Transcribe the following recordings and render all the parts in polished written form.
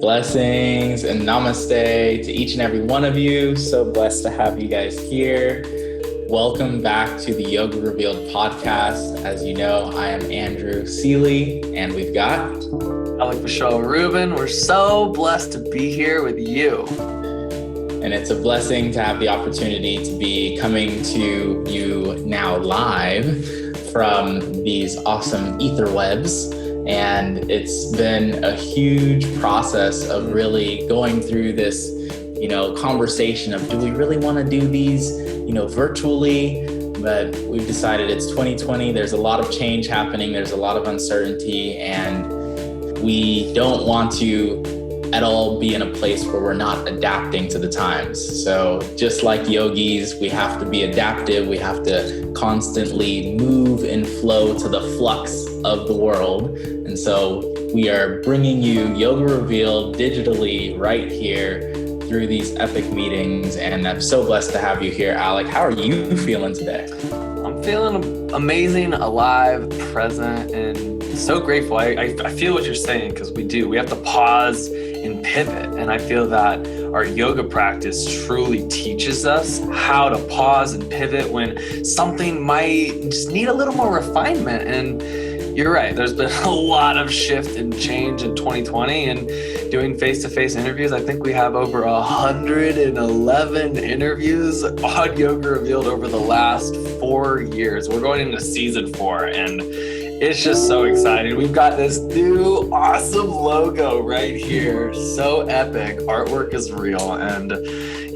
Blessings and namaste to each and every one of you. So blessed to have you guys here. Welcome back to the Yoga Revealed podcast. As you know, I am Andrew Seeley, and we've got Alec and Rubin. We're so blessed to be here with you. And it's a blessing to have the opportunity to be coming to you now live from these awesome ether webs. And it's been a huge process of really going through this, conversation of, do we really want to do these, virtually? But we've decided it's 2020. There's a lot of change happening. There's a lot of uncertainty, and we don't want to at all be in a place where we're not adapting to the times. So just like yogis, we have to be adaptive. We have to constantly move and flow to the flux of the world. And so we are bringing you Yoga Reveal digitally right here through these epic meetings. And I'm so blessed to have you here, Alec. How are you feeling today? I'm feeling amazing, alive, present, and so grateful. I feel what you're saying, because we have to pause and pivot. And I feel that our yoga practice truly teaches us how to pause and pivot when something might just need a little more refinement. And you're right, there's been a lot of shift and change in 2020, and doing face-to-face interviews. I think we have over 111 interviews on Yoga Revealed over the last 4 years. We're going into season 4, and it's just so exciting. We've got this new awesome logo right here. So epic. Artwork is real. And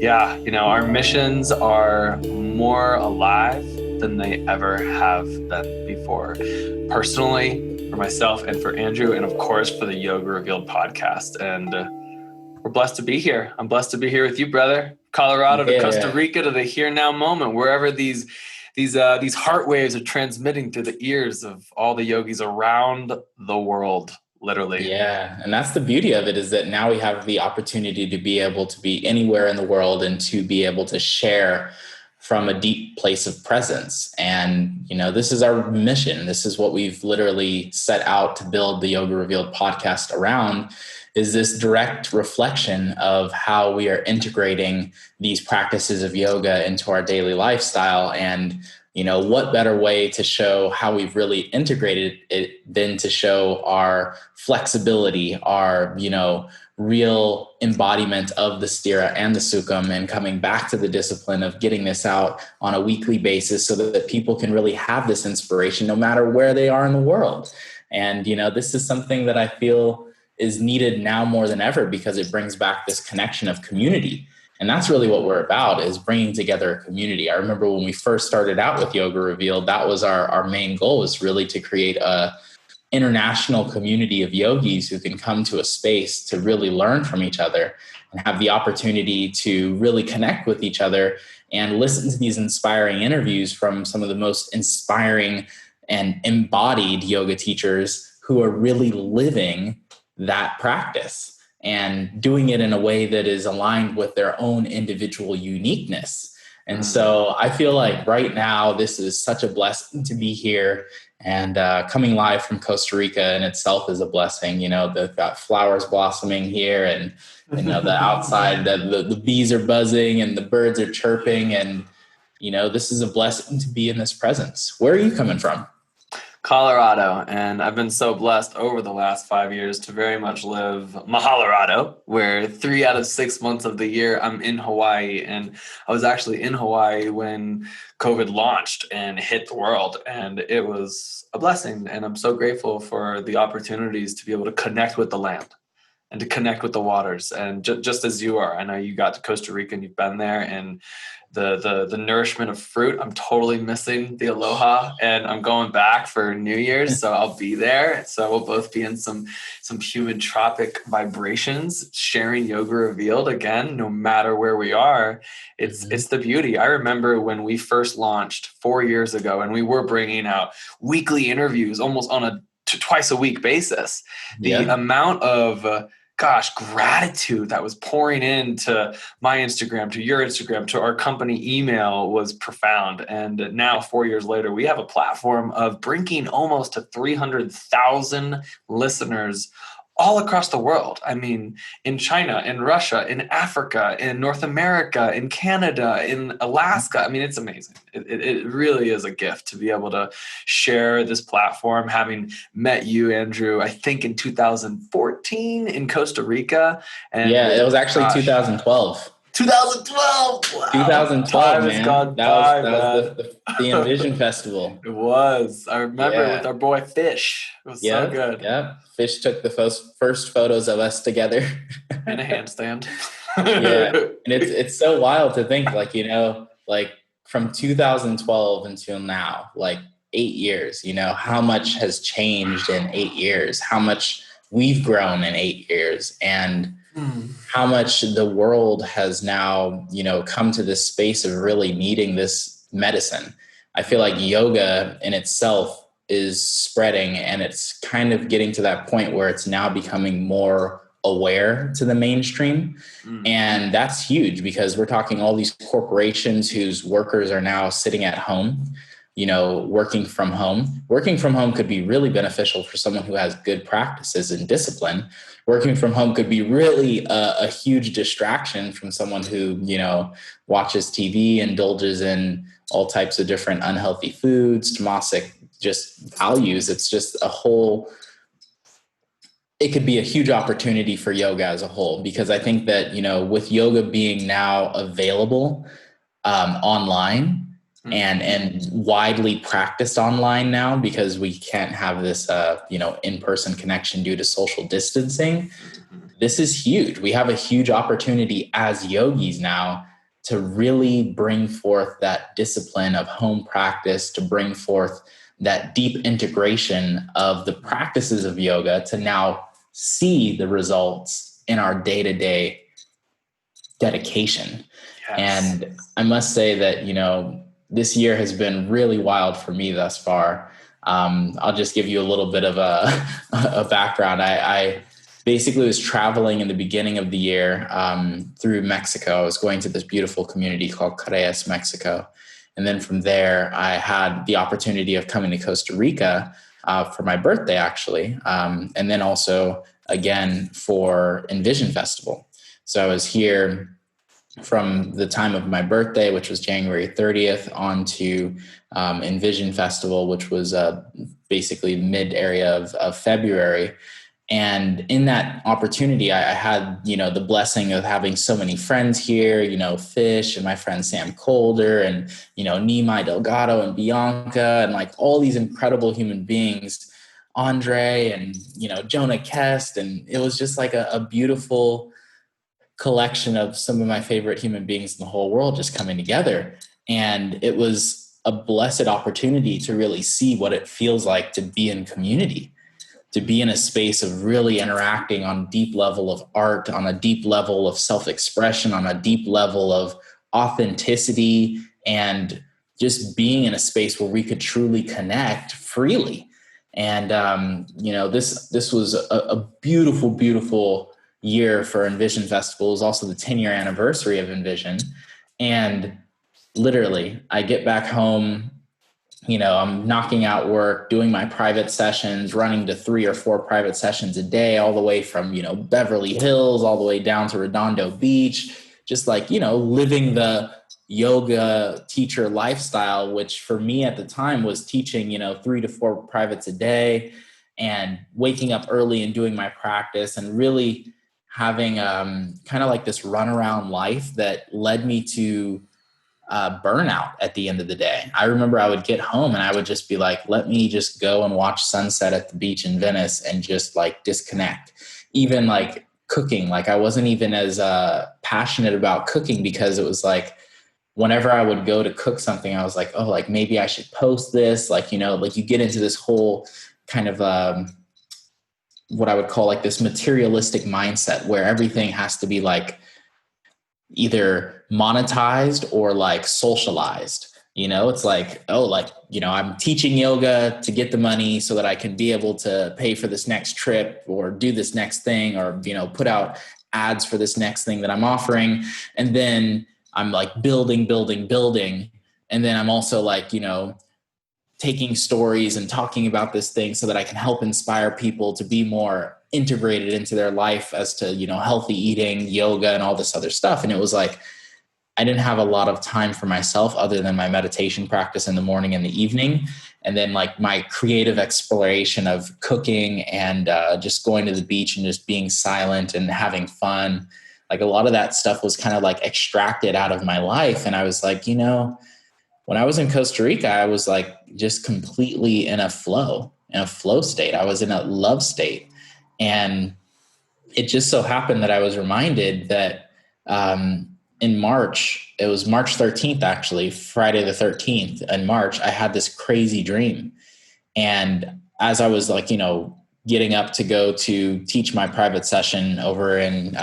yeah, our missions are more alive than they ever have been before. Personally, for myself and for Andrew, and of course for the Yoga Revealed podcast. And we're blessed to be here. I'm blessed to be here with you, brother. Colorado to Costa Rica to the here now moment, wherever these heart waves are transmitting through the ears of all the yogis around the world, literally. Yeah, and that's the beauty of it, is that now we have the opportunity to be able to be anywhere in the world and to be able to share from a deep place of presence. And, this is our mission. This is what we've literally set out to build the Yoga Revealed podcast around, is this direct reflection of how we are integrating these practices of yoga into our daily lifestyle. And, what better way to show how we've really integrated it than to show our flexibility, our, real embodiment of the stira and the sukham, and coming back to the discipline of getting this out on a weekly basis so that people can really have this inspiration no matter where they are in the world. And, this is something that I feel is needed now more than ever, because it brings back this connection of community. And that's really what we're about, is bringing together a community. I remember when we first started out with Yoga Revealed, that was our main goal, was really to create a international community of yogis who can come to a space to really learn from each other and have the opportunity to really connect with each other and listen to these inspiring interviews from some of the most inspiring and embodied yoga teachers who are really living that practice and doing it in a way that is aligned with their own individual uniqueness. And so I feel like right now, this is such a blessing to be here. And coming live from Costa Rica in itself is a blessing. They've got flowers blossoming here, and the outside, the bees are buzzing and the birds are chirping. And, this is a blessing to be in this presence. Where are you coming from? Colorado. And I've been so blessed over the last 5 years to very much live Mahalarado, where 3 out of 6 months of the year I'm in Hawaii. And I was actually in Hawaii when COVID launched and hit the world. And it was a blessing. And I'm so grateful for the opportunities to be able to connect with the land and to connect with the waters. And just as you are, I know you got to Costa Rica and you've been there, and the nourishment of fruit, I'm totally missing the aloha, and I'm going back for New Year's, so I'll be there. So we'll both be in some human tropic vibrations, sharing Yoga Revealed again, no matter where we are. It's the beauty. I remember when we first launched 4 years ago, and we were bringing out weekly interviews almost on a twice a week basis. The amount of gratitude that was pouring into my Instagram, to your Instagram, to our company email was profound. And now 4 years later, we have a platform of bringing almost to 300,000 listeners all across the world. I mean, in China, in Russia, in Africa, in North America, in Canada, in Alaska. I mean, it's amazing. It really is a gift to be able to share this platform. Having met you, Andrew, I think in 2014 in Costa Rica. And Yeah, it was actually gosh, 2012. 2012. Wow. 2012, Time has man. gone by, That was man. the Envision Festival. It was. I remember with Yeah. our boy Fish. It was so Yep. good. Yep. Fish took the first photos of us together. In a handstand. Yeah. And it's so wild to think, like, like from 2012 until now, like 8 years, how much has changed in 8 years, how much we've grown in 8 years, and how much the world has now, come to this space of really needing this medicine. I feel like yoga in itself is spreading, and it's kind of getting to that point where it's now becoming more aware to the mainstream. And that's huge, because we're talking all these corporations whose workers are now sitting at home, working from home. Working from home could be really beneficial for someone who has good practices and discipline. Working from home could be really a huge distraction from someone who, watches TV, indulges in all types of different unhealthy foods, tamasic just values. It's just it could be a huge opportunity for yoga as a whole, because I think that, with yoga being now available online and widely practiced online now, because we can't have this, in-person connection due to social distancing, this is huge. We have a huge opportunity as yogis now to really bring forth that discipline of home practice, to bring forth that deep integration of the practices of yoga, to now see the results in our day-to-day dedication. Yes. And I must say that, this year has been really wild for me thus far. I'll just give you a little bit of a background. I basically was traveling in the beginning of the year through Mexico. I was going to this beautiful community called Carayas, Mexico. And then from there, I had the opportunity of coming to Costa Rica for my birthday, actually. And then also, again, for Envision Festival. So I was here from the time of my birthday, which was January 30th, on to Envision Festival, which was basically mid area of February. And in that opportunity, I had, the blessing of having so many friends here, Fish and my friend Sam Colder and, Nimai Delgado and Bianca and like all these incredible human beings, Andre and, Jonah Kest. And it was just like a beautiful collection of some of my favorite human beings in the whole world just coming together. And it was a blessed opportunity to really see what it feels like to be in community, to be in a space of really interacting on a deep level of art, on a deep level of self-expression, on a deep level of authenticity, and just being in a space where we could truly connect freely. And, this was a beautiful, beautiful year for Envision Festival. It was also the 10-year anniversary of Envision. And literally, I get back home, I'm knocking out work, doing my private sessions, running to 3 or 4 private sessions a day, all the way from, Beverly Hills, all the way down to Redondo Beach, just like, living the yoga teacher lifestyle, which for me at the time was teaching, 3 to 4 privates a day and waking up early and doing my practice and really having kind of like this runaround life that led me to burnout at the end of the day. I remember I would get home and I would just be like, let me just go and watch sunset at the beach in Venice and just like disconnect. Even like cooking, like I wasn't even as passionate about cooking, because it was like, whenever I would go to cook something, I was like, oh, like maybe I should post this. Like, like you get into this whole kind of what I would call like this materialistic mindset where everything has to be like either monetized or like socialized. It's like, oh, like, I'm teaching yoga to get the money so that I can be able to pay for this next trip or do this next thing, or, put out ads for this next thing that I'm offering. And then I'm like building. And then I'm also like, taking stories and talking about this thing so that I can help inspire people to be more integrated into their life as to, healthy eating, yoga, and all this other stuff. And it was like, I didn't have a lot of time for myself other than my meditation practice in the morning and the evening. And then like my creative exploration of cooking and just going to the beach and just being silent and having fun. Like a lot of that stuff was kind of like extracted out of my life. And I was like, when I was in Costa Rica, I was like just completely in a flow state. I was in a love state. And it just so happened that I was reminded that in March, it was March 13th, actually, Friday the 13th in March, I had this crazy dream. And as I was like, getting up to go to teach my private session over in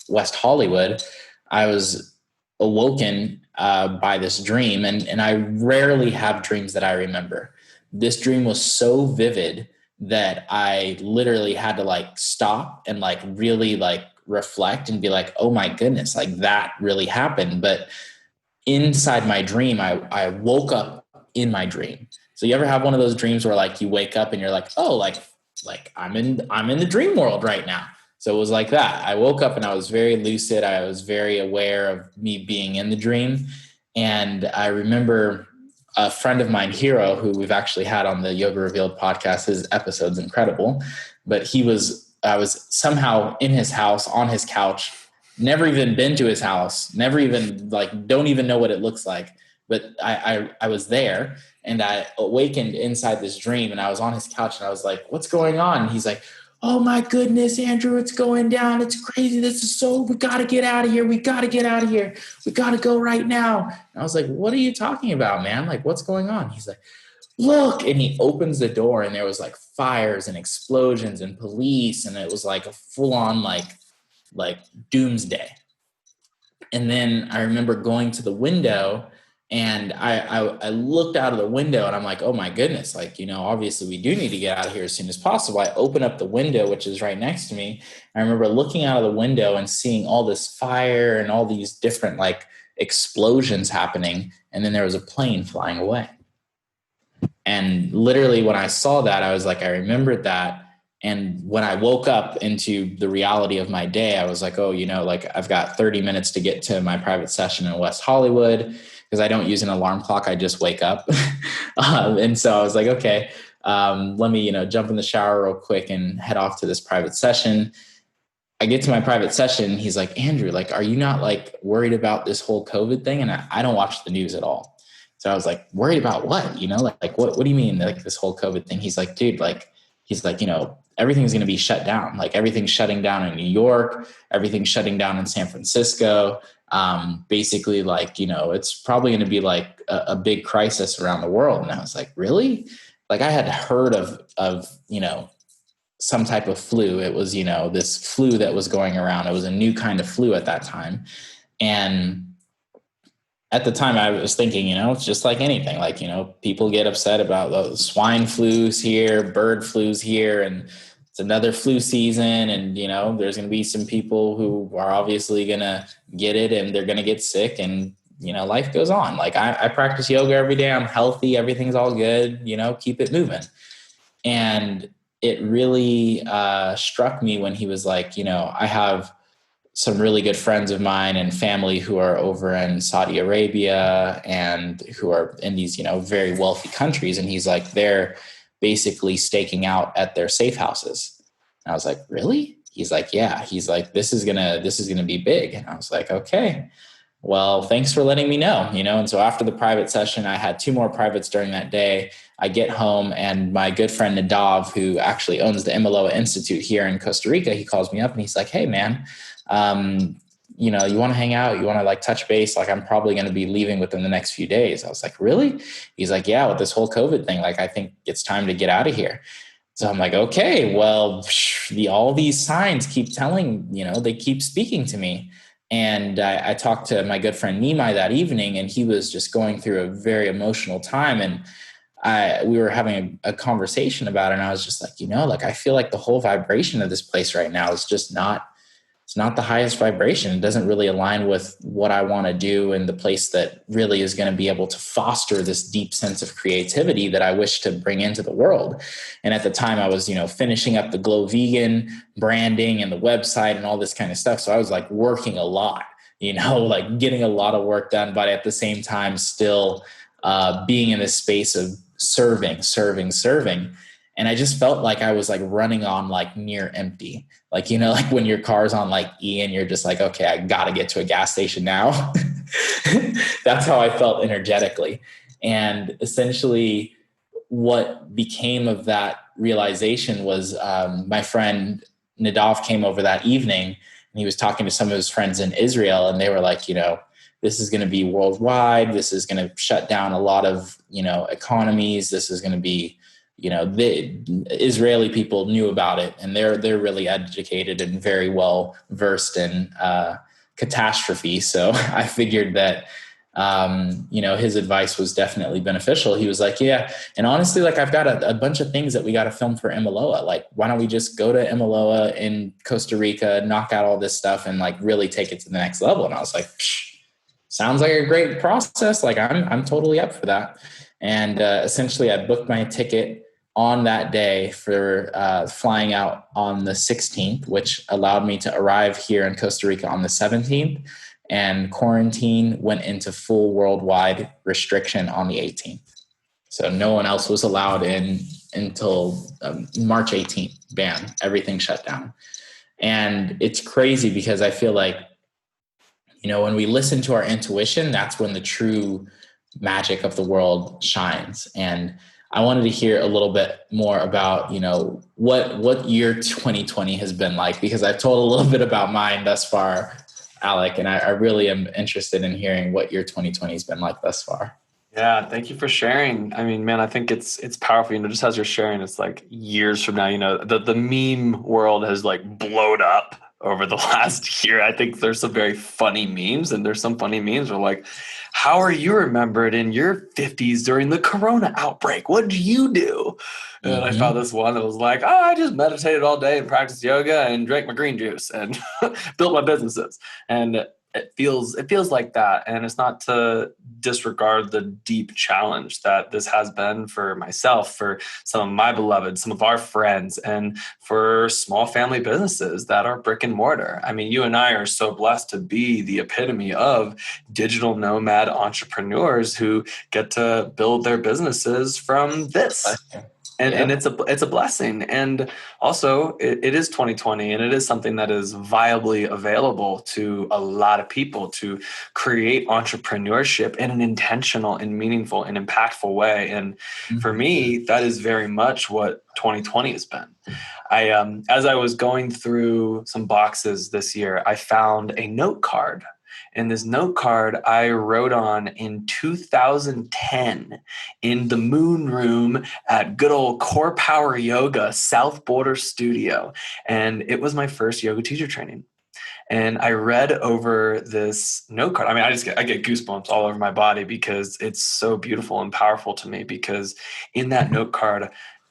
West Hollywood, I was awoken by this dream. And I rarely have dreams that I remember. This dream was so vivid that I literally had to like stop and like really like reflect and be like, oh my goodness, like that really happened. But inside my dream, I woke up in my dream. So you ever have one of those dreams where like you wake up and you're like, oh, like I'm in the dream world right now. So it was like that. I woke up and I was very lucid. I was very aware of me being in the dream. And I remember a friend of mine, Hero, who we've actually had on the Yoga Revealed podcast. His episode's incredible, but I was somehow in his house, on his couch, never even been to his house, never even like, don't even know what it looks like. But I was there and I awakened inside this dream and I was on his couch and I was like, what's going on? And he's like, oh my goodness, Andrew, it's going down. It's crazy. We got to get out of here. We got to get out of here. We got to go right now. And I was like, what are you talking about, man? Like, what's going on? He's like, look. And he opens the door and there was like fires and explosions and police. And it was like a full on like doomsday. And then I remember going to the window and I looked out of the window and I'm like, oh my goodness, like, obviously we do need to get out of here as soon as possible. I open up the window, which is right next to me. I remember looking out of the window and seeing all this fire and all these different like explosions happening. And then there was a plane flying away. And literally when I saw that, I was like, I remembered that. And when I woke up into the reality of my day, I was like, oh, like I've got 30 minutes to get to my private session in West Hollywood. Because I don't use an alarm clock. I just wake up. And so I was like, okay, let me, jump in the shower real quick and head off to this private session. I get to my private session. He's like, Andrew, like, are you not like worried about this whole COVID thing? And I don't watch the news at all. So I was like, worried about what? Like what do you mean? Like this whole COVID thing? He's like, dude, everything's going to be shut down. Like everything's shutting down in New York. Everything's shutting down in San Francisco. Basically like, it's probably going to be like a big crisis around the world. And I was like, really? Like I had heard of, some type of flu. It was, this flu that was going around. It was a new kind of flu at that time. And at the time I was thinking, it's just like anything, like, people get upset about those swine flus here, bird flus here, and it's another flu season. And, there's going to be some people who are obviously going to get it and they're going to get sick and, life goes on. Like I practice yoga every day. I'm healthy. Everything's all good, keep it moving. And it really struck me when he was like, I have some really good friends of mine and family who are over in Saudi Arabia and who are in these, very wealthy countries. And he's like, they're basically staking out at their safe houses. And I was like, really? He's like, yeah. He's like, this is gonna be big. And I was like, okay, well, thanks for letting me know, And so after the private session, I had 2 more privates during that day. I get home and my good friend Nadav, who actually owns the Imaloa Institute here in Costa Rica, he calls me up and he's like, hey man, you want to hang out? You want to like touch base? Like I'm probably going to be leaving within the next few days. I was like, really? He's like, yeah, with this whole COVID thing, like I think it's time to get out of here. So I'm like, okay, well, all these signs keep telling, they keep speaking to me. And I talked to my good friend Nimai that evening and he was just going through a very emotional time. And we were having a conversation about it. And I was just like, like, I feel like the whole vibration of this place right now is just not it's not the highest vibration. It doesn't really align with what I want to do and the place that really is going to be able to foster this deep sense of creativity that I wish to bring into the world. And at the time I was, finishing up the Glow Vegan branding and the website and all this kind of stuff. So I was like working a lot, like getting a lot of work done, but at the same time, still being in this space of serving. And I just felt like I was like running on like near empty. Like, like when your car's on like E and you're just like, okay, I got to get to a gas station now. That's how I felt energetically. And essentially what became of that realization was my friend Nadav came over that evening and he was talking to some of his friends in Israel, and they were like, this is going to be worldwide. This is going to shut down a lot of, economies. This is going to be, the Israeli people knew about it, and they're really educated and very well versed in catastrophe. So I figured that, his advice was definitely beneficial. He was like, yeah. And honestly, like I've got a bunch of things that we got to film for Imaloa. Like, why don't we just go to Imaloa in Costa Rica, knock out all this stuff and like really take it to the next level? And I was like, sounds like a great process. Like I'm totally up for that. And essentially I booked my ticket on that day for flying out on the 16th, which allowed me to arrive here in Costa Rica on the 17th, and quarantine went into full worldwide restriction on the 18th. So no one else was allowed in until March 18th, ban, everything shut down. And it's crazy because I feel like, when we listen to our intuition, that's when the true magic of the world shines. And I wanted to hear a little bit more about, what year 2020 has been like, because I've told a little bit about mine thus far, Alec, and I really am interested in hearing what your 2020 has been like thus far. Yeah, thank you for sharing. I mean, man, I think it's powerful. Just as you're sharing, it's like years from now, the meme world has like blowed up over the last year. I think there's some very funny memes, and there's some funny memes where like, how are you remembered in your 50s during the Corona outbreak? What did you do? And I found this one that was like, oh, I just meditated all day and practiced yoga and drank my green juice and built my businesses. And it feels like that. And it's not to disregard the deep challenge that this has been for myself, for some of my beloved, some of our friends, and for small family businesses that are brick and mortar. I mean, you and I are so blessed to be the epitome of digital nomad entrepreneurs who get to build their businesses from this. And it's a blessing. And also it is 2020, and it is something that is viably available to a lot of people to create entrepreneurship in an intentional and meaningful and impactful way. And for me, that is very much what 2020 has been. As I was going through some boxes this year, I found a note card. And this note card I wrote on in 2010 in the Moon Room at good old Core Power Yoga South Border Studio. And it was my first yoga teacher training. And I read over this note card. I mean, I get goosebumps all over my body because it's so beautiful and powerful to me, because in that note card,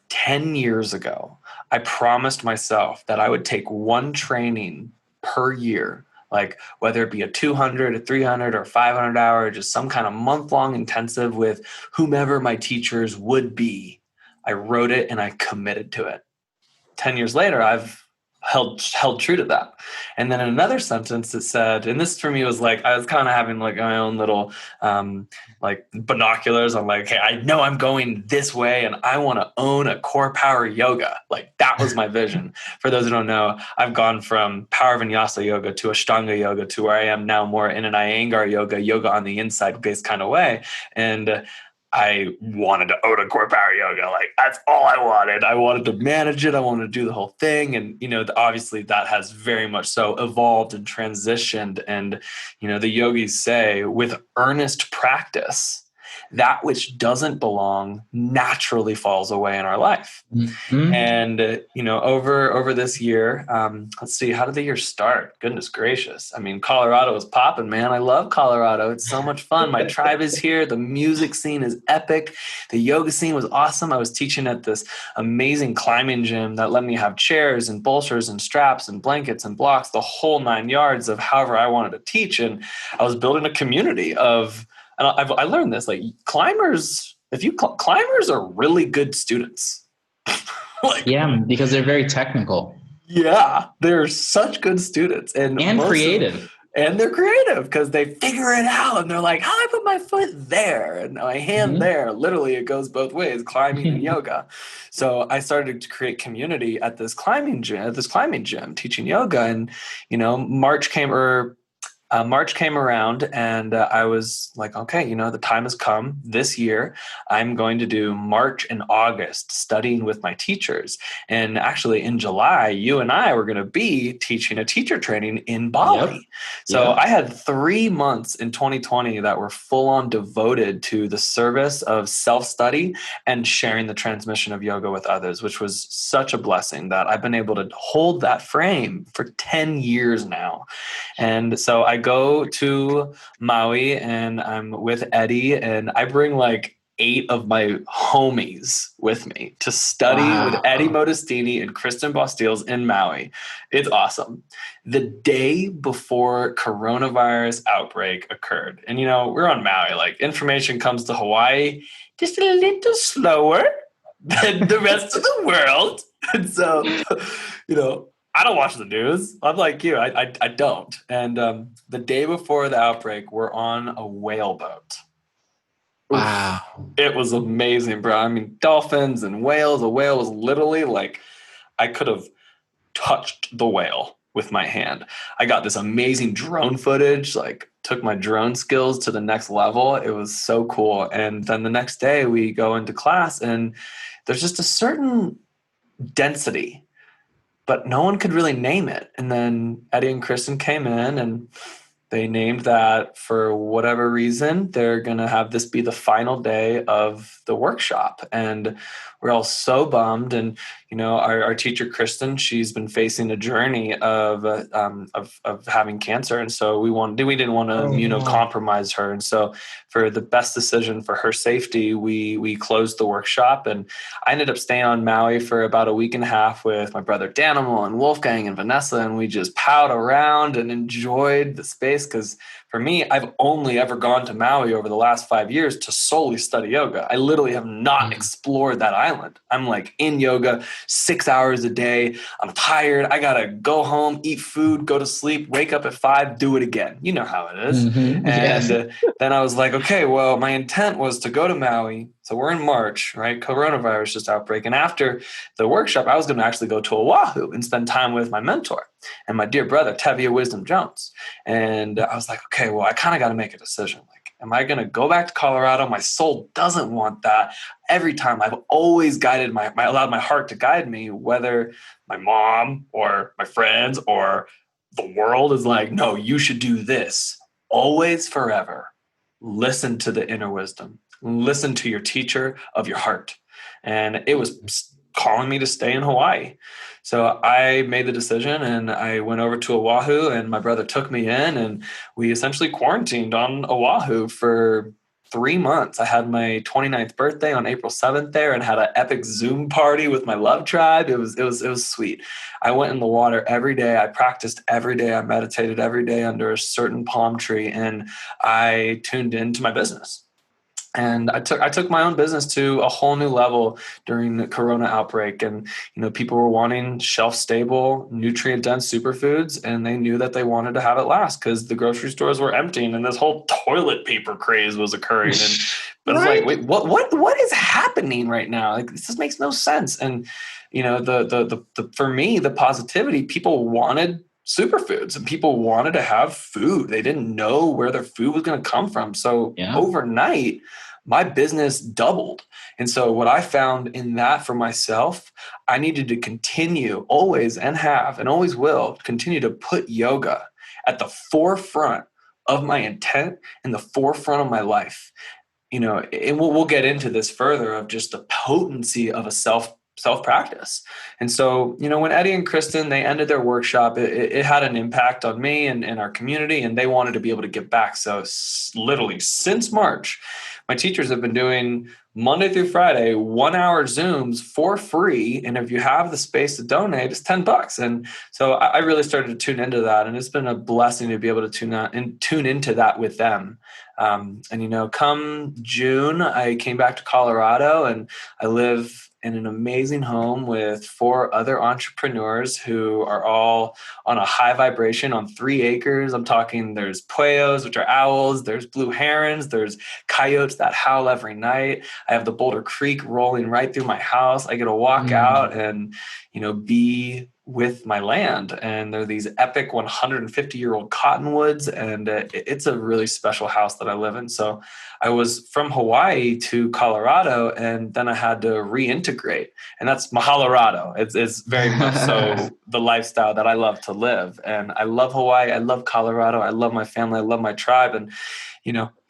10 years ago, I promised myself that I would take one training per year, like whether it be a 200, a 300, or 500 hour, just some kind of month-long intensive with whomever my teachers would be. I wrote it and I committed to it. 10 years later, I've held true to that. And then in another sentence it said, and this for me was like, I was kind of having like my own little like binoculars. I'm like, hey, I know I'm going this way and I want to own a core power yoga. Like that was my vision. For those who don't know, I've gone from power vinyasa yoga to Ashtanga yoga to where I am now more in an Iyengar yoga on the inside based kind of way. And I wanted to own a core power yoga. Like that's all I wanted. I wanted to manage it. I wanted to do the whole thing. And, obviously that has very much so evolved and transitioned. And, the yogis say with earnest practice, that which doesn't belong naturally falls away in our life. Mhm. And, over this year, let's see, how did the year start? Goodness gracious. I mean, Colorado is popping, man. I love Colorado. It's so much fun. My tribe is here. The music scene is epic. The yoga scene was awesome. I was teaching at this amazing climbing gym that let me have chairs and bolsters and straps and blankets and blocks, the whole 9 yards of however I wanted to teach. And I was building a community of, and I learned this, like climbers, climbers are really good students. Like, Yeah, because they're very technical yeah, they're such good students, and and creative. and they're creative because they figure it out, and they're like, how do I put my foot there and my hand Mhm. there? Literally, it goes both ways, climbing and yoga. So I started to create community at this climbing gym, teaching yoga, and March came around, and I was like, okay, the time has come. This year, I'm going to do March and August studying with my teachers. And actually, in July, you and I were going to be teaching a teacher training in Yep. Bali. So Yep. I had 3 months in 2020 that were full on devoted to the service of self-study and sharing the transmission of yoga with others, which was such a blessing that I've been able to hold that frame for 10 years now. And so I go to Maui and I'm with Eddie, and I bring like 8 of my homies with me to study with Eddie Wow. Modestini and Kristen Bostiels in Maui. It's awesome. The day before coronavirus outbreak occurred, and we're on Maui, like information comes to Hawaii just a little slower than the rest of the world. And so, I don't watch the news. I'm like you. I don't. And the day before the outbreak, we're on a whale boat. Oof. Wow. It was amazing, bro. I mean, dolphins and whales. A whale was literally like I could have touched the whale with my hand. I got this amazing drone footage, like took my drone skills to the next level. It was so cool. And then the next day we go into class, and there's just a certain density, but no one could really name it. And then Eddie and Kristen came in, and they named that for whatever reason. They're going to have this be the final day of the workshop. And we're all so bummed. And, our teacher, Kristen, she's been facing a journey of having cancer. And so we didn't want to Oh, no. immunocompromise her. And so for the best decision for her safety, we closed the workshop. And I ended up staying on Maui for about a week and a half with my brother Danimal and Wolfgang and Vanessa, and we just powed around and enjoyed the space. Because for me, I've only ever gone to Maui over the last 5 years to solely study yoga. I literally have not explored that island. I'm like in yoga 6 hours a day. I'm tired. I gotta go home, eat food, go to sleep, wake up at 5, do it again. You know how it is. Mhm. And Yes. then I was like, okay, well, my intent was to go to Maui. So we're in March, right? Coronavirus just outbreak. And after the workshop, I was going to actually go to Oahu and spend time with my mentor and my dear brother, Tevye Wisdom Jones. And I was like, okay, well, I kind of got to make a decision. Like, am I going to go back to Colorado? My soul doesn't want that. Every time I've always guided allowed my heart to guide me, whether my mom or my friends or the world is like, no, you should do this. Always, forever, listen to the inner wisdom. Listen to your teacher of your heart. And it was calling me to stay in Hawaii. So I made the decision, and I went over to Oahu, and my brother took me in, and we essentially quarantined on Oahu for 3 months. I had my 29th birthday on April 7th there, and had an epic Zoom party with my love tribe. It was sweet. I went in the water every day. I practiced every day. I meditated every day under a certain palm tree, and I tuned into my business. And I took my own business to a whole new level during the Corona outbreak. And, people were wanting shelf stable, nutrient dense superfoods, and they knew that they wanted to have it last because the grocery stores were emptying and this whole toilet paper craze was occurring. But it's like, Right? wait, what is happening right now? Like, this just makes no sense. And, the for me, the positivity, people wanted superfoods and people wanted to have food. They didn't know where their food was going to come from. So Yeah. overnight, my business doubled. And so what I found in that for myself, I needed to continue always and have and always will continue to put yoga at the forefront of my intent and the forefront of my life. and we'll get into this further of just the potency of a self practice. And so, when Eddie and Kristen, they ended their workshop, it had an impact on me and our community, and they wanted to be able to give back. So literally since March, my teachers have been doing Monday through Friday, 1 hour Zooms for free. And if you have the space to donate, it's $10. And so I really started to tune into that. And it's been a blessing to be able to tune into that with them. Come June, I came back to Colorado, and I live in an amazing home with 4 other entrepreneurs who are all on a high vibration on 3 acres. I'm talking, there's pueyos, which are owls, there's blue herons, there's coyotes that howl every night. I have the Boulder Creek rolling right through my house. I get to walk out and, be with my land. And there are these epic 150-year-old cottonwoods, and it's a really special house that I live in. So I was from Hawaii to Colorado, and then I had to reintegrate, and that's Mahalarado. It's very much so the lifestyle that I love to live. And I love Hawaii. I love Colorado. I love my family. I love my tribe, and,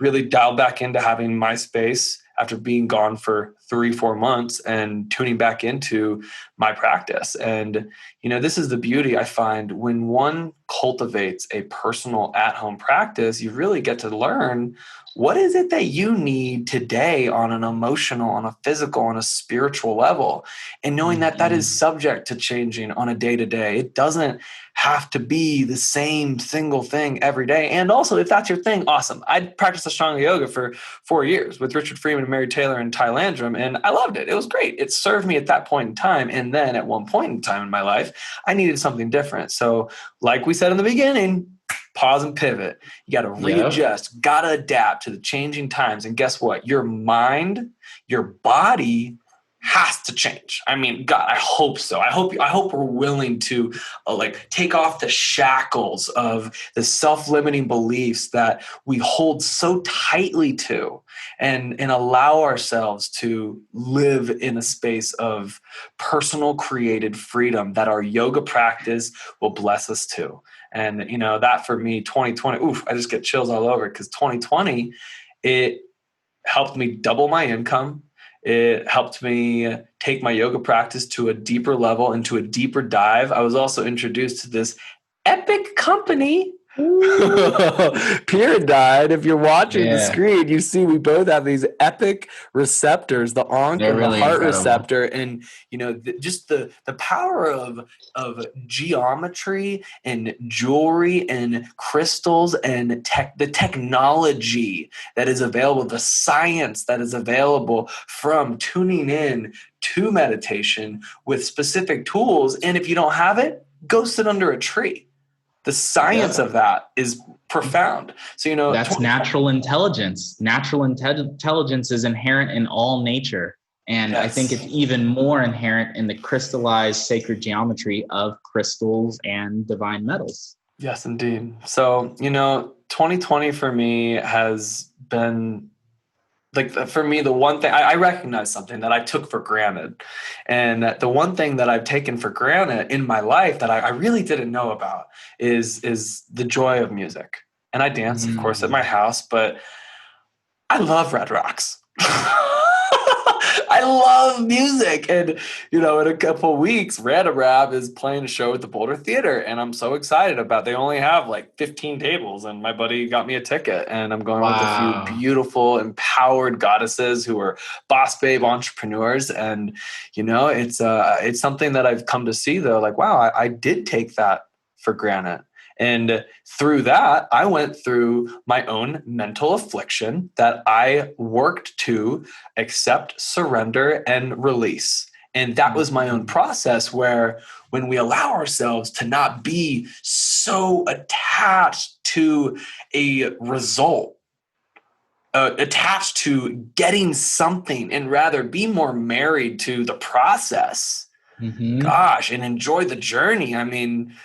really dialed back into having my space after being gone for 3-4 months and tuning back into my practice. And, this is the beauty I find when one cultivates a personal at-home practice. You really get to learn what is it that you need today on an emotional, on a physical, on a spiritual level, and knowing that that is subject to changing on a day-to-day. It doesn't have to be the same single thing every day. And also, if that's your thing, awesome. I practiced Ashtanga yoga for 4 years with Richard Freeman and Mary Taylor and Ty Landrum, and I loved it. It was great. It served me at that point in time. And then at one point in time in my life, I needed something different. So like we said in the beginning, pause and pivot. You got to readjust, got to adapt to the changing times. And guess what? Your mind, your body has to change. I mean, God, I hope so. I hope we're willing to take off the shackles of the self-limiting beliefs that we hold so tightly to, and allow ourselves to live in a space of personal created freedom that our yoga practice will bless us to. And, that for me, 2020, I just get chills all over, because 2020, it helped me double my income. It helped me take my yoga practice to a deeper level, into a deeper dive. I was also introduced to this epic company, Pyridine. If you're watching the screen, you see we both have these epic receptors, the Ankh and the heart receptor, and just the power of geometry and jewelry and crystals and the technology that is available, the science that is available from tuning in to meditation with specific tools. And if you don't have it, go sit under a tree. The science of that is profound. So, that's natural intelligence. Natural intelligence is inherent in all nature. And I think it's even more inherent in the crystallized sacred geometry of crystals and divine metals. Yes, indeed. So, 2020 for me has been, for me, the one thing I recognize something that I took for granted, and the one thing that I've taken for granted in my life that I really didn't know about is the joy of music. And I dance, of course, at my house, but I love Red Rocks. I love music. And, in a couple of weeks, Random Rap is playing a show at the Boulder Theater. And I'm so excited about it. They only have 15 tables. And my buddy got me a ticket. And I'm going with a few beautiful, empowered goddesses who are boss babe entrepreneurs. And, it's something that I've come to see, though. Wow, I did take that for granted. And through that, I went through my own mental affliction that I worked to accept, surrender, and release. And that was my own process, where when we allow ourselves to not be so attached to a result, attached to getting something, and rather be more married to the process, and enjoy the journey. I mean,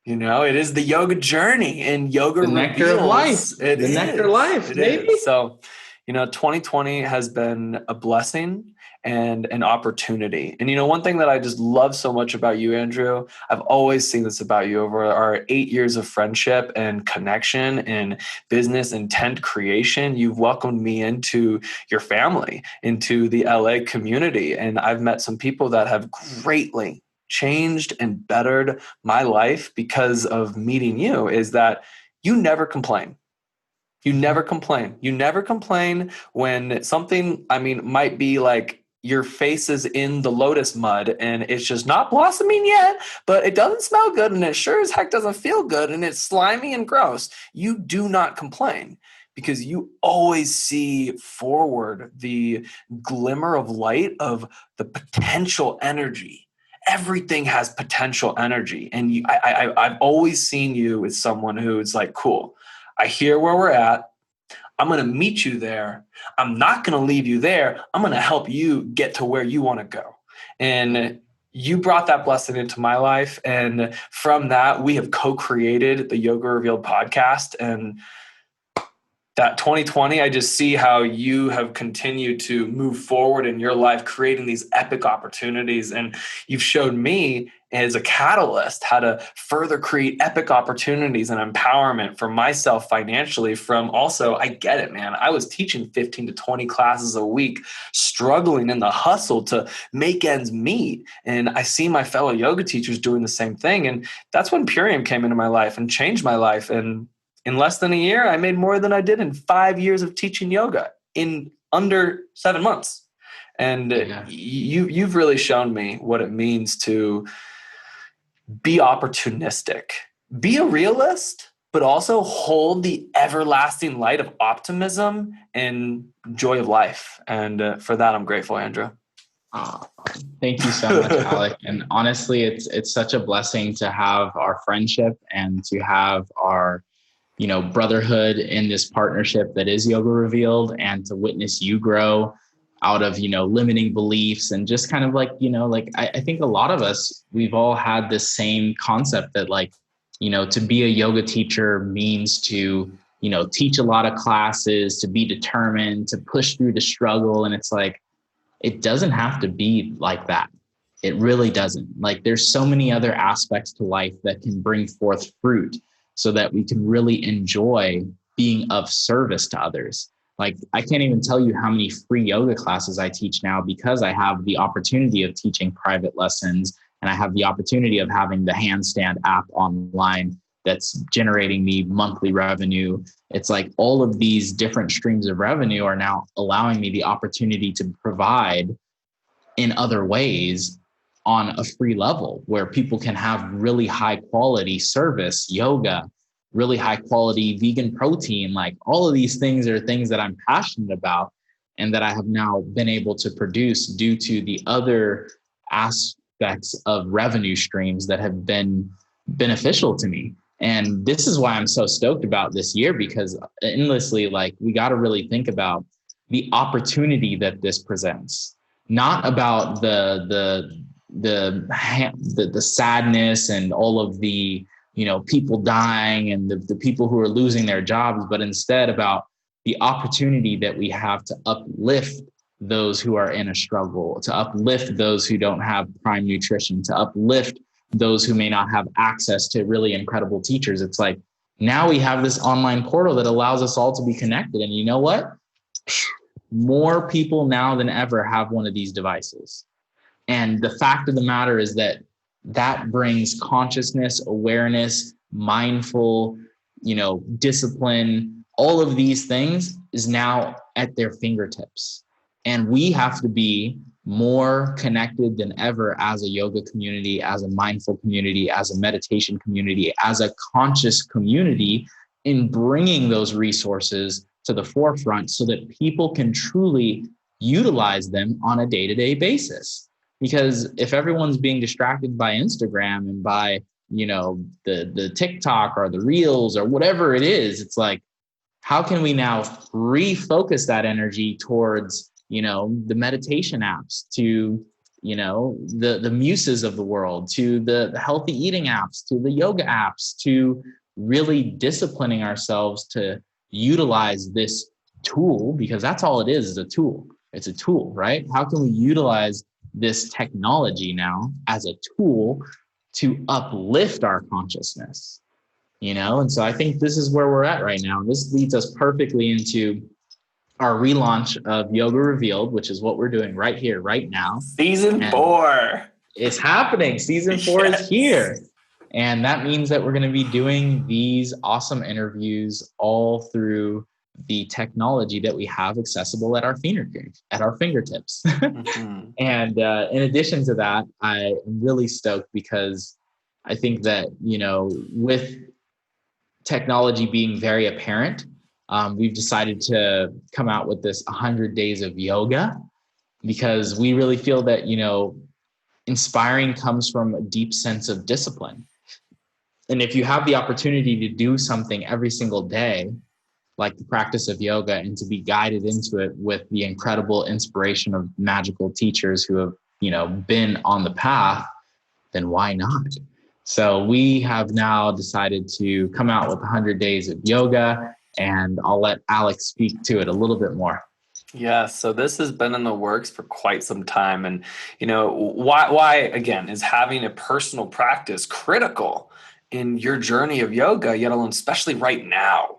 it is the yoga journey, and yoga the nectar of life. The nectar of life, baby. So, 2020 has been a blessing and an opportunity. And, one thing that I just love so much about you, Andrew, I've always seen this about you over our 8 years of friendship and connection and business intent creation. You've welcomed me into your family, into the LA community. And I've met some people that have greatly changed and bettered my life because of meeting you, is that you never complain. You never complain. You never complain when something, might be like your face is in the lotus mud and it's just not blossoming yet, but it doesn't smell good and it sure as heck doesn't feel good and it's slimy and gross. You do not complain because you always see forward the glimmer of light of the potential energy. Everything has potential energy. And I've always seen you as someone who's like, cool, I hear where we're at. I'm going to meet you there. I'm not going to leave you there. I'm going to help you get to where you want to go. And you brought that blessing into my life. And from that, we have co-created the Yoga Revealed podcast. And that 2020, I just see how you have continued to move forward in your life, creating these epic opportunities. And you've showed me as a catalyst how to further create epic opportunities and empowerment for myself financially from also, I get it, man. I was teaching 15 to 20 classes a week, struggling in the hustle to make ends meet. And I see my fellow yoga teachers doing the same thing. And that's when Purium came into my life and changed my life. And in less than a year, I made more than I did in 5 years of teaching yoga in under 7 months. And you've really shown me what it means to be opportunistic, be a realist, but also hold the everlasting light of optimism and joy of life. And for that, I'm grateful, Andrew. Oh, thank you so much, Alec. And honestly, it's such a blessing to have our friendship and to have our brotherhood in this partnership that is Yoga Revealed, and to witness you grow out of, limiting beliefs and just kind of like, I think a lot of us, we've all had this same concept that to be a yoga teacher means to, teach a lot of classes, to be determined, to push through the struggle. And it's like, it doesn't have to be like that. It really doesn't. There's so many other aspects to life that can bring forth fruit, so that we can really enjoy being of service to others. I can't even tell you how many free yoga classes I teach now because I have the opportunity of teaching private lessons, and I have the opportunity of having the Handstand app online that's generating me monthly revenue. It's like all of these different streams of revenue are now allowing me the opportunity to provide in other ways on a free level where people can have really high quality service, yoga, really high quality vegan protein. All of these things are things that I'm passionate about and that I have now been able to produce due to the other aspects of revenue streams that have been beneficial to me. And this is why I'm so stoked about this year, because endlessly, we got to really think about the opportunity that this presents, not about the sadness and all of the, people dying and the people who are losing their jobs, but instead about the opportunity that we have to uplift those who are in a struggle, to uplift those who don't have prime nutrition, to uplift those who may not have access to really incredible teachers. It's like, now we have this online portal that allows us all to be connected. And you know what? More people now than ever have one of these devices. And the fact of the matter is that brings consciousness, awareness, mindful, discipline, all of these things is now at their fingertips. And we have to be more connected than ever as a yoga community, as a mindful community, as a meditation community, as a conscious community, in bringing those resources to the forefront so that people can truly utilize them on a day-to-day basis. Because if everyone's being distracted by Instagram and by, the TikTok or the Reels or whatever it is, it's like, how can we now refocus that energy towards, the meditation apps, to, the muses of the world, to the healthy eating apps, to the yoga apps, to really disciplining ourselves to utilize this tool, because that's all it is a tool. It's a tool, right? How can we utilize this technology now as a tool to uplift our consciousness? And so I think this is where we're at right now. This leads us perfectly into our relaunch of Yoga Revealed, which is what we're doing right here, right now. Season 4. It's happening. Season 4 is here. And that means that we're going to be doing these awesome interviews all through the technology that we have accessible at our fingertips. Mm-hmm. And in addition to that, I am really stoked because I think that, with technology being very apparent, we've decided to come out with this 100 days of yoga, because we really feel that, inspiring comes from a deep sense of discipline. And if you have the opportunity to do something every single day, like the practice of yoga, and to be guided into it with the incredible inspiration of magical teachers who have, been on the path, then why not? So we have now decided to come out with 100 days of yoga, and I'll let Alex speak to it a little bit more. Yeah, so this has been in the works for quite some time. And, why again, is having a personal practice critical in your journey of yoga, yet alone, especially right now?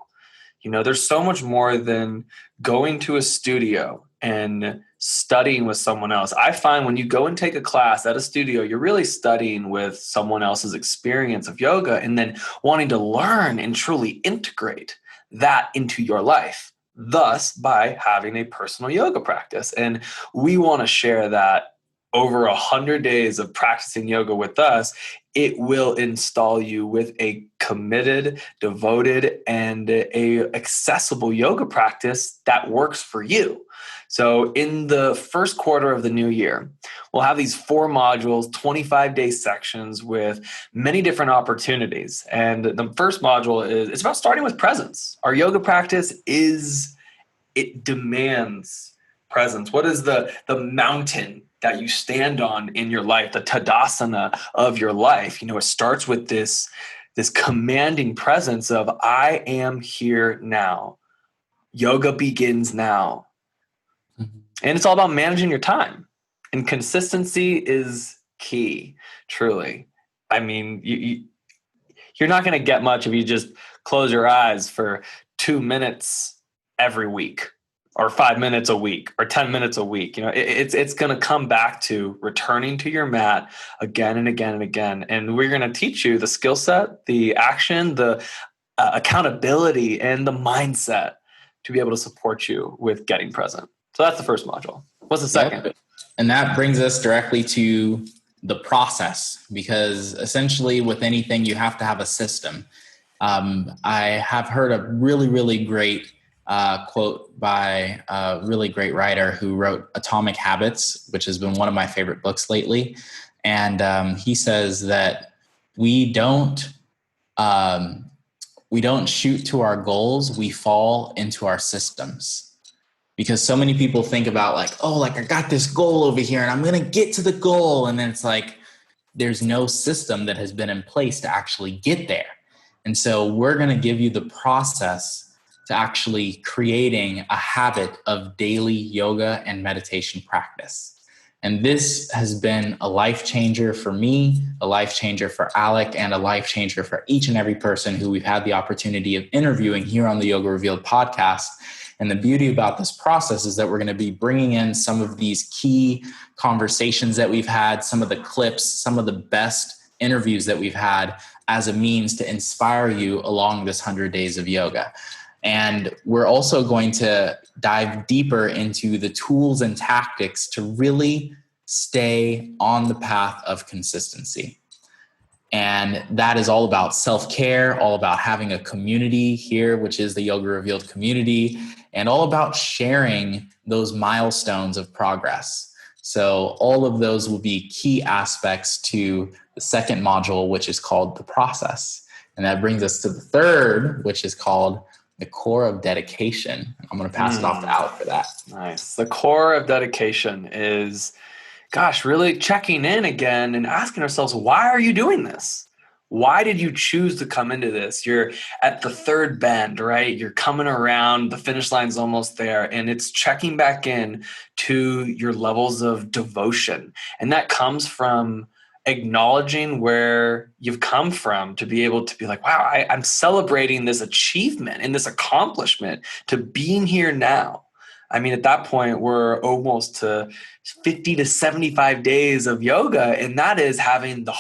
There's so much more than going to a studio and studying with someone else. I find when you go and take a class at a studio, you're really studying with someone else's experience of yoga, and then wanting to learn and truly integrate that into your life, thus by having a personal yoga practice. And we want to share that over 100 days of practicing yoga with us. It will install you with a committed, devoted, and a accessible yoga practice that works for you. So in the first quarter of the new year, we'll have these 4 modules, 25-day sections with many different opportunities. And the first module it's about starting with presence. Our yoga practice it demands presence. What is the mountain that you stand on in your life, the tadasana of your life? It starts with this commanding presence of I am here now. Yoga begins now. Mm-hmm. And it's all about managing your time. And consistency is key, truly. I mean, you're not going to get much if you just close your eyes for 2 minutes every week, or 5 minutes a week, or 10 minutes a week. It's going to come back to returning to your mat again and again and again. And we're going to teach you the skill set, the action, the accountability, and the mindset to be able to support you with getting present. So that's the first module. What's the second? Yep. And that brings us directly to the process, because essentially with anything, you have to have a system. I have heard a really, really great quote by a really great writer who wrote Atomic Habits, which has been one of my favorite books lately. And he says that we don't shoot to our goals, we fall into our systems. Because so many people think about I got this goal over here and I'm going to get to the goal. And then it's like, there's no system that has been in place to actually get there. And so we're going to give you the process to actually creating a habit of daily yoga and meditation practice. And this has been a life changer for me, a life changer for Alec, and a life changer for each and every person who we've had the opportunity of interviewing here on the Yoga Revealed podcast. And the beauty about this process is that we're going to be bringing in some of these key conversations that we've had, some of the clips, some of the best interviews that we've had as a means to inspire you along this 100 days of yoga. And we're also going to dive deeper into the tools and tactics to really stay on the path of consistency. And that is all about self-care, all about having a community here, which is the Yoga Revealed community, and all about sharing those milestones of progress. So all of those will be key aspects to the second module, which is called the process. And that brings us to the third, which is called the core of dedication. I'm going to pass it off to Alec for that. Nice. The core of dedication is, really checking in again and asking ourselves, why are you doing this? Why did you choose to come into this? You're at the third bend, right? You're coming around, the finish line's almost there, and it's checking back in to your levels of devotion. And that comes from acknowledging where you've come from to be able to be like, wow, I'm celebrating this achievement and this accomplishment to being here now. I mean, at that point, we're almost to 50 to 75 days of yoga, and that is having the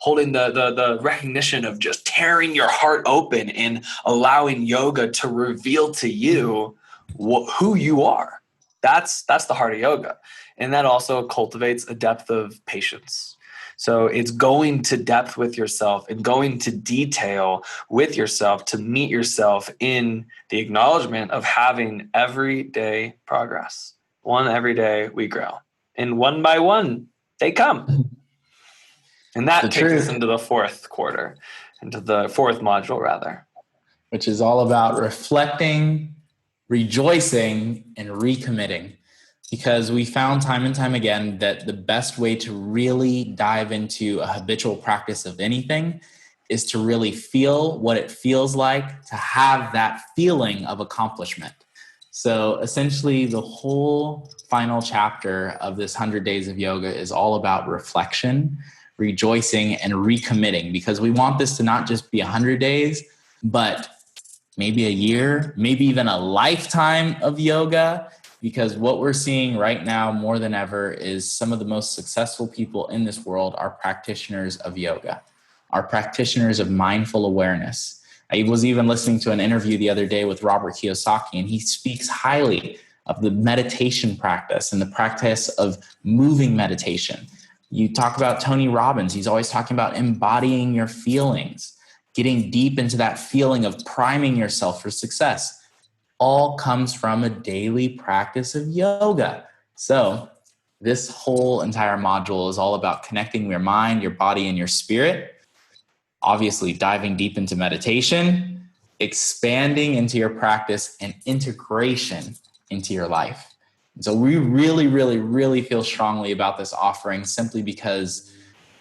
holding the recognition of just tearing your heart open and allowing yoga to reveal to you who you are. That's the heart of yoga. And that also cultivates a depth of patience. So it's going to depth with yourself and going to detail with yourself to meet yourself in the acknowledgement of having everyday progress. One every day we grow. And one by one, they come. And that takes us into the fourth quarter, into the fourth module, rather. Which is all about reflecting, rejoicing, and recommitting. Because we found time and time again that the best way to really dive into a habitual practice of anything is to really feel what it feels like to have that feeling of accomplishment. So essentially, the whole final chapter of this 100 Days of Yoga is all about reflection, rejoicing, and recommitting, because we want this to not just be 100 days, but maybe a year, maybe even a lifetime of yoga. Because what we're seeing right now more than ever is some of the most successful people in this world are practitioners of yoga, are practitioners of mindful awareness. I was even listening to an interview the other day with Robert Kiyosaki, and he speaks highly of the meditation practice and the practice of moving meditation. You talk about Tony Robbins, he's always talking about embodying your feelings, getting deep into that feeling of priming yourself for success. All comes from a daily practice of yoga. So this whole entire module is all about connecting your mind, your body, and your spirit. Obviously, diving deep into meditation, expanding into your practice, and integration into your life. And so we really, really, really feel strongly about this offering simply because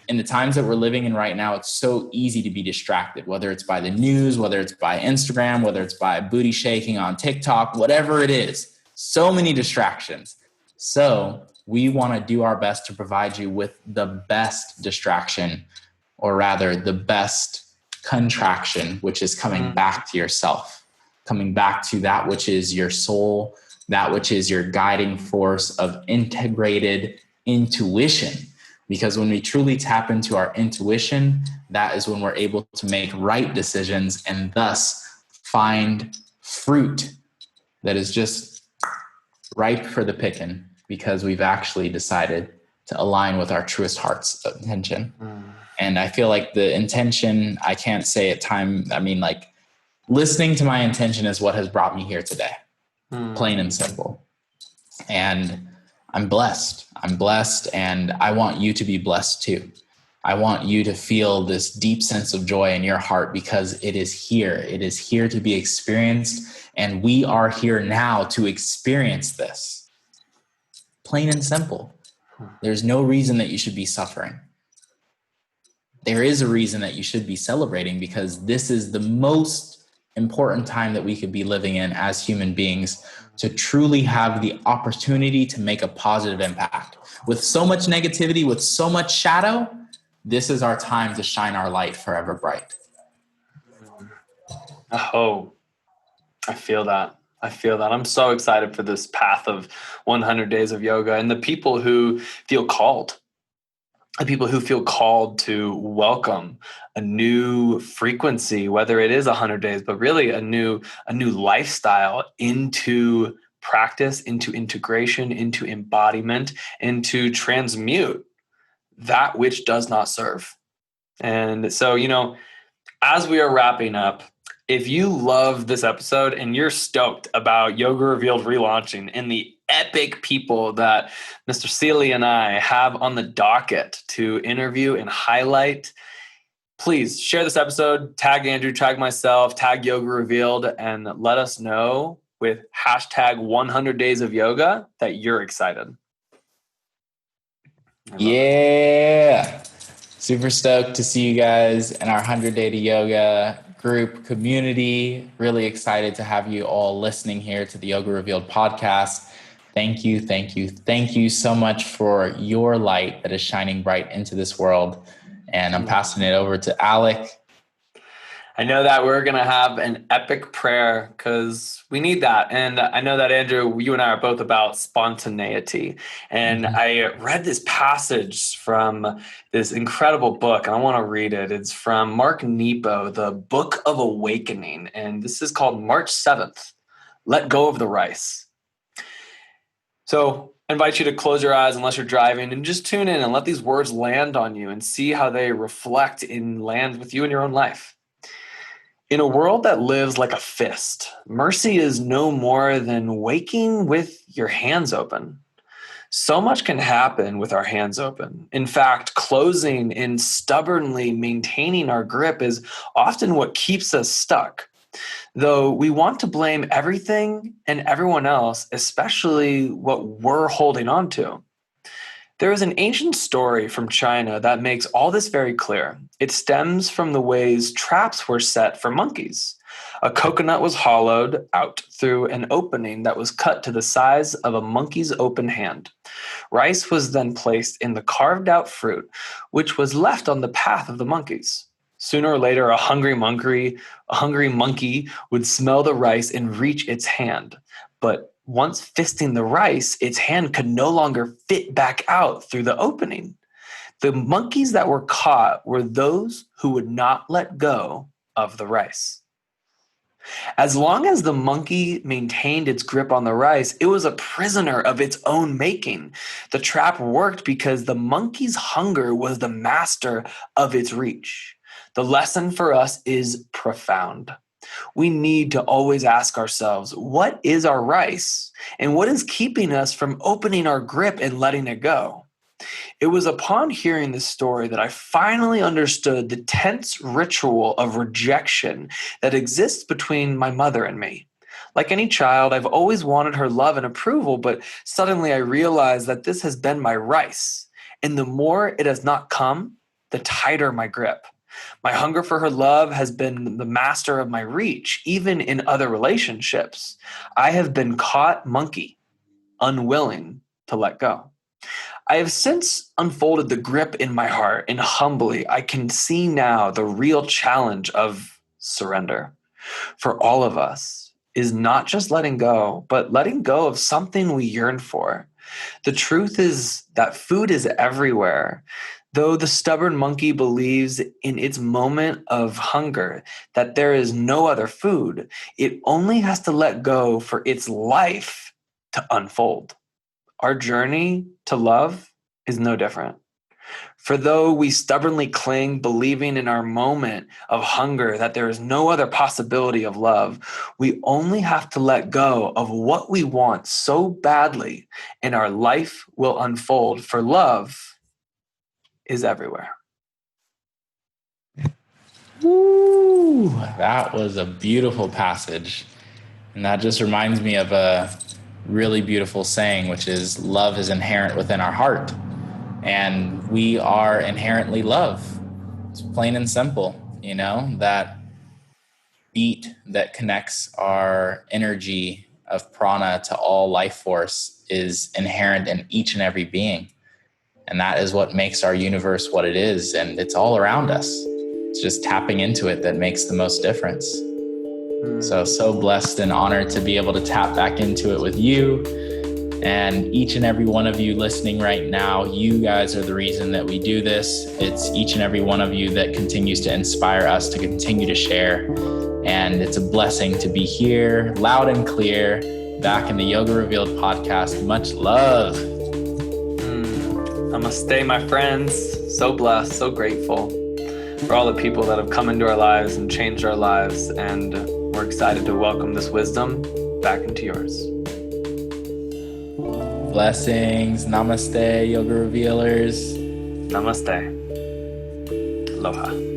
in the times that we're living in right now, it's so easy to be distracted, whether it's by the news, whether it's by Instagram, whether it's by booty shaking on TikTok, whatever it is, so many distractions. So we want to do our best to provide you with the best distraction, or rather the best contraction, which is coming back to yourself, coming back to that which is your soul, that which is your guiding force of integrated intuition. Because when we truly tap into our intuition, that is when we're able to make right decisions and thus find fruit that is just ripe for the picking, because we've actually decided to align with our truest heart's intention. And I feel like the intention, I can't say at time, I mean, like listening to my intention is what has brought me here today, plain and simple. And I'm blessed, and I want you to be blessed too. I want you to feel this deep sense of joy in your heart, because it is here. It is here to be experienced, and we are here now to experience this. Plain and simple. There's no reason that you should be suffering. There is a reason that you should be celebrating, because this is the most important time that we could be living in as human beings, to truly have the opportunity to make a positive impact. With so much negativity, with so much shadow, this is our time to shine our light forever bright. Oh, I feel that. I'm so excited for this path of 100 days of yoga, and the people who feel called. The people who feel called to welcome a new frequency, whether it is 100 days, but really a new lifestyle into practice, into integration, into embodiment, and to transmute that which does not serve. And so, as we are wrapping up, if you love this episode and you're stoked about Yoga Revealed relaunching and the epic people that Mr. Seeley and I have on the docket to interview and highlight, please share this episode, tag Andrew, tag myself, tag Yoga Revealed, and let us know with hashtag 100 Days of Yoga that you're excited. Yeah. Super stoked to see you guys in our 100 Day to Yoga group community. Really excited to have you all listening here to the Yoga Revealed podcast. Thank you, thank you, thank you so much for your light that is shining bright into this world. And I'm passing it over to Alec. I know that we're going to have an epic prayer because we need that. And I know that, Andrew, you and I are both about spontaneity. And I read this passage from this incredible book, and I want to read it. It's from Mark Nepo, the Book of Awakening. And this is called March 7th, Let Go of the Rice. So I invite you to close your eyes unless you're driving and just tune in and let these words land on you and see how they reflect and land with you in your own life. In a world that lives like a fist, mercy is no more than waking with your hands open. So much can happen with our hands open. In fact, closing and stubbornly maintaining our grip is often what keeps us stuck. Though we want to blame everything and everyone else, especially what we're holding on to. There is an ancient story from China that makes all this very clear. It stems from the ways traps were set for monkeys. A coconut was hollowed out through an opening that was cut to the size of a monkey's open hand. Rice was then placed in the carved out fruit, which was left on the path of the monkeys. Sooner or later, a hungry monkey would smell the rice and reach its hand. But once fisting the rice, its hand could no longer fit back out through the opening. The monkeys that were caught were those who would not let go of the rice. As long as the monkey maintained its grip on the rice, it was a prisoner of its own making. The trap worked because the monkey's hunger was the master of its reach. The lesson for us is profound. We need to always ask ourselves, what is our rice? And what is keeping us from opening our grip and letting it go? It was upon hearing this story that I finally understood the tense ritual of rejection that exists between my mother and me. Like any child, I've always wanted her love and approval, but suddenly I realized that this has been my rice. And the more it has not come, the tighter my grip. My hunger for her love has been the master of my reach, even in other relationships. I have been caught monkey, unwilling to let go. I have since unfolded the grip in my heart, and humbly, I can see now the real challenge of surrender. For all of us is not just letting go, but letting go of something we yearn for. The truth is that food is everywhere. Though the stubborn monkey believes in its moment of hunger that there is no other food, it only has to let go for its life to unfold. Our journey to love is no different. For though we stubbornly cling, believing in our moment of hunger that there is no other possibility of love, we only have to let go of what we want so badly, and our life will unfold, for love is everywhere. Woo! That was a beautiful passage. And that just reminds me of a really beautiful saying, which is love is inherent within our heart. And we are inherently love. It's plain and simple, that beat that connects our energy of prana to all life force is inherent in each and every being. And that is what makes our universe what it is. And it's all around us. It's just tapping into it that makes the most difference. So blessed and honored to be able to tap back into it with you. And each and every one of you listening right now, you guys are the reason that we do this. It's each and every one of you that continues to inspire us to continue to share. And it's a blessing to be here, loud and clear, back in the Yoga Revealed podcast. Much love. Namaste, my friends. So blessed, so grateful for all the people that have come into our lives and changed our lives. And we're excited to welcome this wisdom back into yours. Blessings. Namaste, Yoga Revealers. Namaste. Aloha.